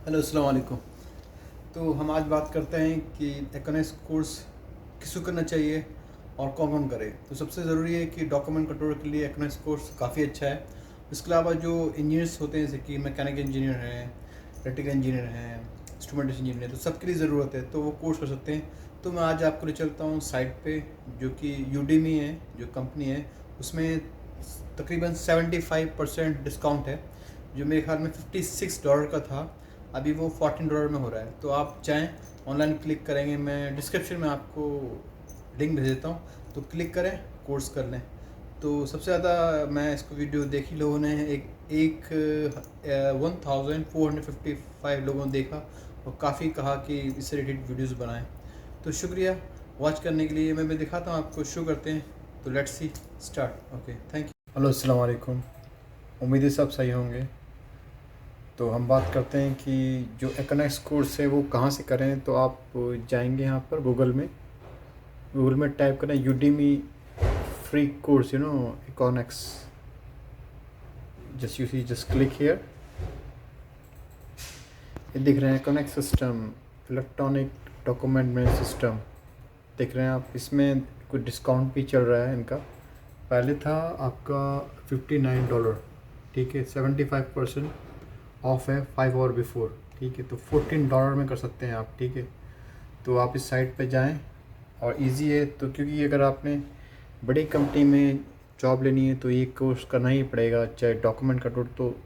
Hello, अस्सलाम वालेकुम। तो हम आज बात करते हैं कि इकोनॉमिक्स कोर्स किसको करना चाहिए और कौन कौन करे। तो सबसे ज़रूरी है कि डॉक्यूमेंट कंट्रोल के लिए इकोनॉमिक्स कोर्स काफ़ी अच्छा है। इसके अलावा जो इंजीनियर्स होते हैं जैसे कि मैकेनिकल इंजीनियर हैं, इलेक्ट्रिकल इंजीनियर हैं, इंस्ट्रूमेंट इंजीनियर हैं, तो सबके लिए ज़रूरत है, तो वो कोर्स कर सकते हैं। तो मैं आज आपको ले चलता हूँ साइट पे, जो कि यूडीमी है, जो कंपनी है, उसमें तकरीबन 75% डिस्काउंट है, जो मेरे ख्याल में $56 का था, अभी वो $14 में हो रहा है। तो आप चाहें ऑनलाइन क्लिक करेंगे, मैं डिस्क्रिप्शन में आपको लिंक भेज देता हूँ, तो क्लिक करें, कोर्स कर लें। तो सबसे ज़्यादा मैं इसको वीडियो देखी लोगों ने एक 1455 लोगों ने देखा और काफ़ी कहा कि इससे रिलेटेड वीडियोस बनाएं। तो शुक्रिया वॉच करने के लिए। मैं दिखाता हूँ आपको, शुरू करते हैं। तो let's see start. Okay, thank you. Hello, अस्सलाम वालेकुम। उम्मीद है सब सही होंगे। तो हम बात करते हैं कि जो इकोनॉमिक्स कोर्स है वो कहाँ से करें। तो आप जाएंगे यहाँ पर गूगल में टाइप करें Udemy free course, economics. Just click here. ये दिख रहे हैं इकोनॉमिक्स सिस्टम, इलेक्ट्रॉनिक डॉक्यूमेंट में सिस्टम, देख रहे हैं आप। इसमें कुछ डिस्काउंट भी चल रहा है इनका। पहले था आपका $59, ठीक है, 75% ऑफ है 5 आवर बिफोर, ठीक है। तो $14 में कर सकते हैं आप, ठीक है। तो आप इस साइट पे जाएं और इजी है। तो क्योंकि अगर आपने बड़ी कंपनी में जॉब लेनी है तो ये कोर्स करना ही पड़ेगा, चाहे डॉक्यूमेंट कंट्रोल, तो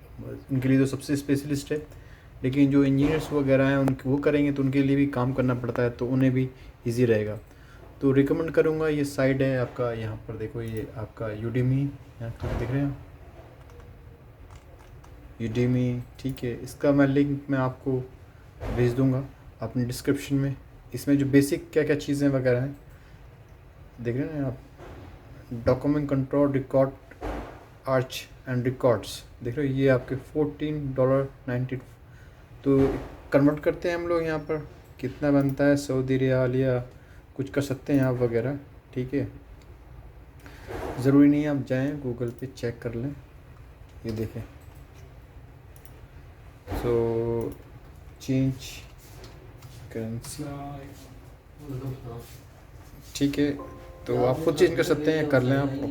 उनके लिए तो सबसे स्पेशलिस्ट है। लेकिन जो इंजीनियर्स वगैरह हैं उनके वो करेंगे तो उनके लिए भी काम करना पड़ता है, तो उन्हें भी ईजी रहेगा। तो रिकमेंड करूँगा, ये साइट है आपका, यहाँ पर देखो, ये आपका यूडीमी, यहाँ पर देख रहे हैं यूडीमी, ठीक है। इसका मैं लिंक मैं आपको भेज दूँगा अपने डिस्क्रिप्शन में। इसमें जो बेसिक क्या क्या चीज़ें वगैरह हैं देख रहे हैं आप, document control, record, arch and records, देख रहे हो, ये आपके $14.90। तो कन्वर्ट करते हैं हम लोग यहाँ पर, कितना बनता है सऊदी रियाल या कुछ कर सकते हैं आप वगैरह, ठीक है। ज़रूरी नहीं है आप जाएं गूगल पे चेक कर लें। ये देखें, सो चेंज करेंसी, ठीक है। तो आप खुद चेंज कर सकते हैं, कर लें आप।